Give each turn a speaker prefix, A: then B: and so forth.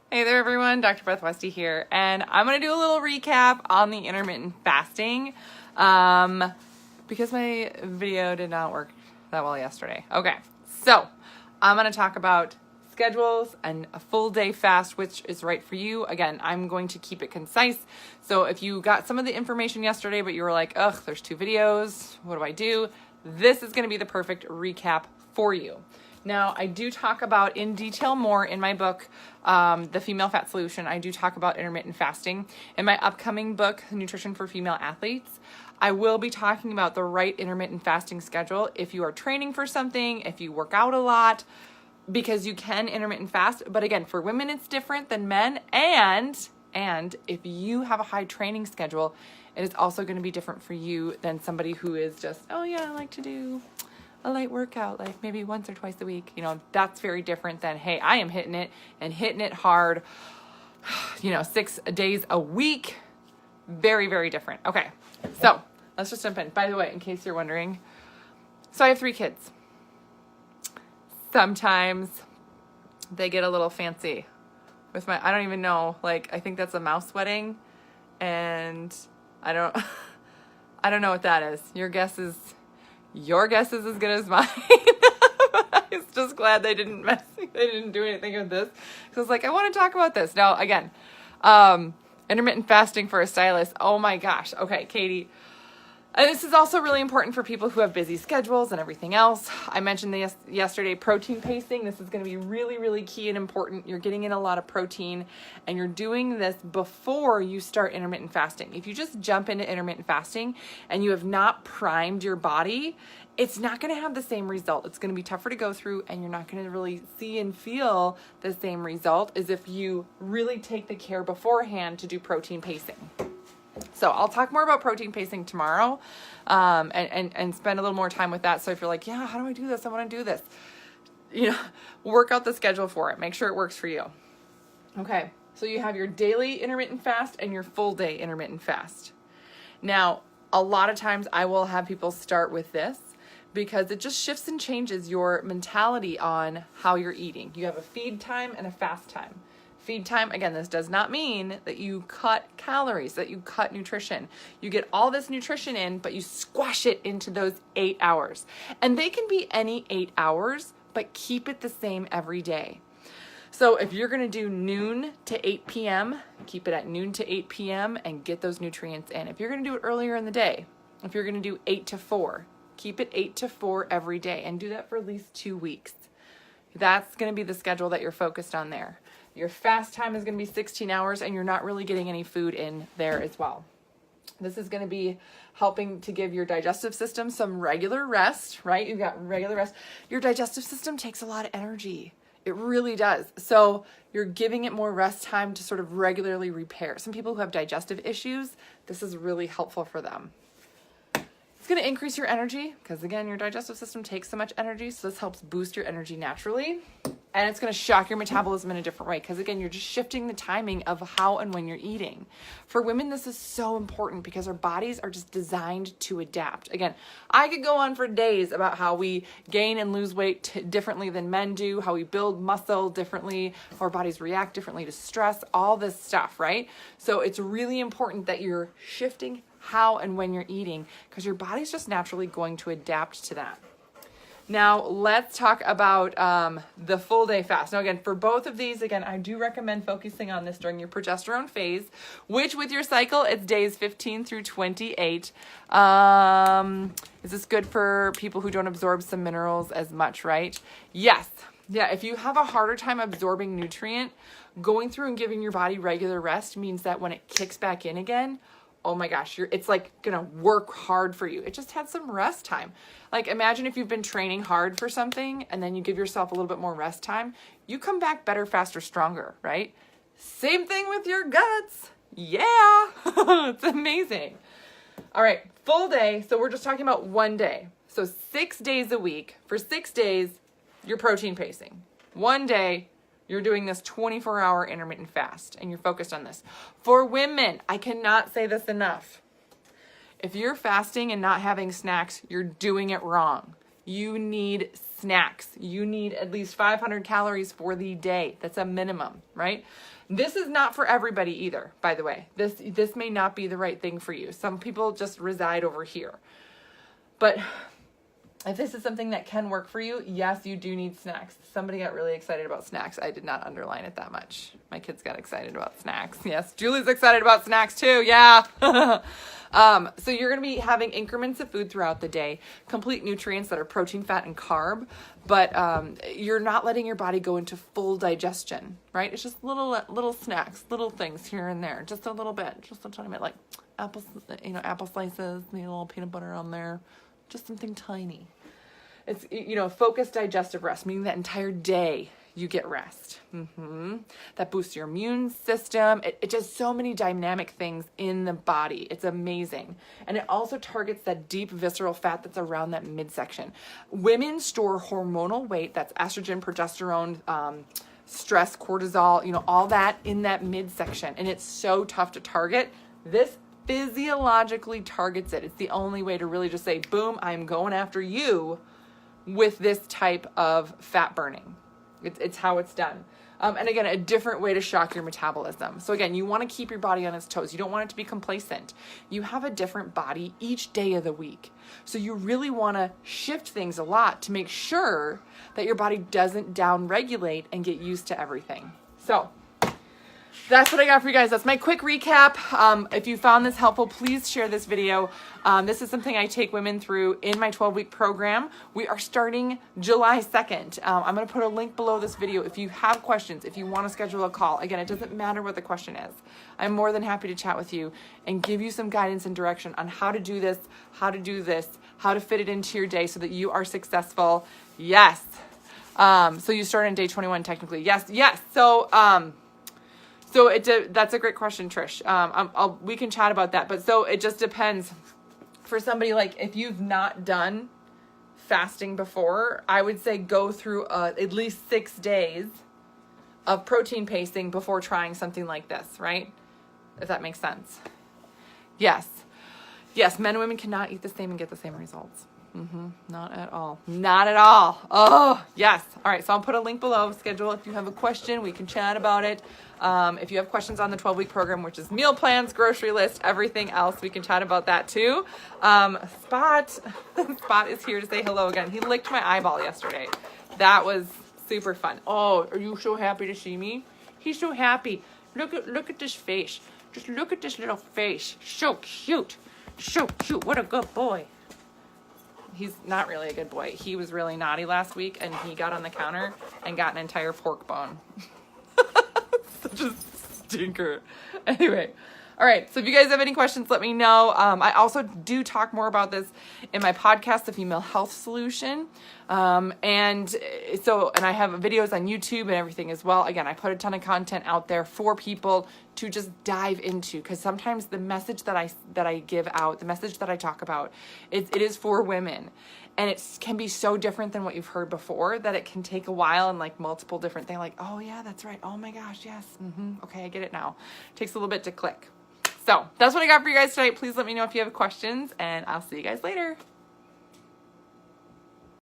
A: Hey there everyone, Dr. Beth Westy here, and I'm going to do a little recap on the intermittent fasting because my video did not work that well yesterday. Okay, so I'm going to talk about schedules and a full day fast, which is right for you. Again, I'm going to keep it concise, so if you got some of the information yesterday but you were like, ugh, there's 2 videos, what do I do? This is going to be the perfect recap for you. Now, I do talk about in detail more in my book, The Female Fat Solution. I do talk about intermittent fasting. In my upcoming book, Nutrition for Female Athletes, I will be talking about the right intermittent fasting schedule if you are training for something, if you work out a lot, because you can intermittent fast. But again, for women, it's different than men. And if you have a high training schedule, it is also going to be different for you than somebody who is just, oh yeah, I like to do a light workout, like maybe once or twice a week. You know, that's very different than, hey, I am hitting it hard, 6 days a week. Very, very different. Okay, so let's just jump in. By the way, in case you're wondering, so I have 3 kids. Sometimes they get a little fancy with I don't even know, like, I think that's a mouse wedding, and I don't know what that is. Your guess is as good as mine. I was just glad they didn't do anything with this. So I was like, I want to talk about this. Now, again, intermittent fasting for a stylist. Oh my gosh. Okay, Katie. And this is also really important for people who have busy schedules and everything else. I mentioned this yesterday, protein pacing. This is going to be really, really key and important. You're getting in a lot of protein, and you're doing this before you start intermittent fasting. If you just jump into intermittent fasting and you have not primed your body, it's not going to have the same result. It's going to be tougher to go through, and you're not going to really see and feel the same result as if you really take the care beforehand to do protein pacing. So I'll talk more about protein pacing tomorrow, and spend a little more time with that. So if you're like, yeah, how do I do this? I want to do this. Work out the schedule for it. Make sure it works for you. Okay. So you have your daily intermittent fast and your full day intermittent fast. Now, a lot of times I will have people start with this because it just shifts and changes your mentality on how you're eating. You have a feed time and a fast time. Feed time, again, this does not mean that you cut calories, that you cut nutrition. You get all this nutrition in, but you squash it into those 8 hours. And they can be any 8 hours, but keep it the same every day. So if you're going to do noon to 8 p.m., keep it at noon to 8 p.m. and get those nutrients in. If you're going to do it earlier in the day, if you're going to do 8 to 4, keep it 8 to 4 every day and do that for at least 2 weeks. That's going to be the schedule that you're focused on there. Your fast time is going to be 16 hours, and you're not really getting any food in there as well. This is going to be helping to give your digestive system some regular rest, right? You've got regular rest. Your digestive system takes a lot of energy. It really does. So you're giving it more rest time to sort of regularly repair. Some people who have digestive issues, this is really helpful for them. It's going to increase your energy because, again, your digestive system takes so much energy, so this helps boost your energy naturally. And it's going to shock your metabolism in a different way because, again, you're just shifting the timing of how and when you're eating. For women, this is so important because our bodies are just designed to adapt. Again, I could go on for days about how we gain and lose weight differently than men do, how we build muscle differently, how our bodies react differently to stress, all this stuff, right? So it's really important that you're shifting how and when you're eating because your body's just naturally going to adapt to that. Now, let's talk about the full day fast. Now, again, for both of these, again, I do recommend focusing on this during your progesterone phase, which with your cycle, it's days 15 through 28. Is this good for people who don't absorb some minerals as much, right? Yes. Yeah, if you have a harder time absorbing nutrient, going through and giving your body regular rest means that when it kicks back in again, oh my gosh, it's like gonna work hard for you. It just had some rest time. Like imagine if you've been training hard for something and then you give yourself a little bit more rest time, you come back better, faster, stronger, right? Same thing with your guts. Yeah, it's amazing. All right, full day. So we're just talking about one day. So 6 days a week. For 6 days, you're protein pacing. One day, you're doing this 24-hour intermittent fast, and you're focused on this. For women, I cannot say this enough. If you're fasting and not having snacks, you're doing it wrong. You need snacks. You need at least 500 calories for the day. That's a minimum, right? This is not for everybody either, by the way. This may not be the right thing for you. Some people just reside over here. But if this is something that can work for you, yes, you do need snacks. Somebody got really excited about snacks. I did not underline it that much. My kids got excited about snacks. Yes, Julie's excited about snacks too. Yeah. So you're going to be having increments of food throughout the day, complete nutrients that are protein, fat, and carb, but you're not letting your body go into full digestion, right? It's just little snacks, little things here and there, just a little bit, just a tiny bit, like apple slices, maybe a little peanut butter on there, just something tiny. It's, focused digestive rest, meaning that entire day you get rest. That boosts your immune system. It does so many dynamic things in the body. It's amazing. And it also targets that deep visceral fat that's around that midsection. Women store hormonal weight, that's estrogen, progesterone, stress, cortisol, all that in that midsection. And it's so tough to target. This physiologically targets it. It's the only way to really just say, boom, I'm going after you with this type of fat burning. It's how it's done. And again, a different way to shock your metabolism. So again, you want to keep your body on its toes. You don't want it to be complacent. You have a different body each day of the week. So you really want to shift things a lot to make sure that your body doesn't down-regulate and get used to everything. So that's what I got for you guys. That's my quick recap. If you found this helpful, please share this video. This is something I take women through in my 12-week program. We are starting July 2nd. I'm going to put a link below this video if you have questions, if you want to schedule a call. Again, it doesn't matter what the question is. I'm more than happy to chat with you and give you some guidance and direction on how to do this, how to fit it into your day so that you are successful. Yes. So you start on day 21 technically. Yes. So that's a great question, Trish. We can chat about that. But so it just depends. For somebody like, if you've not done fasting before, I would say go through at least 6 days of protein pacing before trying something like this, right? If that makes sense. Yes, men and women cannot eat the same and get the same results. Not at all. Oh, yes. All right. So I'll put a link below. Schedule if you have a question. We can chat about it. If you have questions on the 12-week program, which is meal plans, grocery list, everything else, we can chat about that too. Spot is here to say hello again. He licked my eyeball yesterday. That was super fun. Oh, are you so happy to see me? He's so happy. Look at this face. Just look at this little face. So cute. What a good boy. He's not really a good boy. He was really naughty last week, and he got on the counter and got an entire pork bone. Such a stinker. Anyway, all right. So if you guys have any questions, let me know. I also do talk more about this in my podcast, The Female Health Solution. And I have videos on YouTube and everything as well. Again, I put a ton of content out there for people to just dive into, because sometimes the message that I give out, the message that I talk about, it is for women, and it can be so different than what you've heard before that it can take a while and like multiple different things. Like, oh yeah, that's right. Oh my gosh, yes. Okay, I get it now. It takes a little bit to click. So that's what I got for you guys tonight. Please let me know if you have questions, and I'll see you guys later.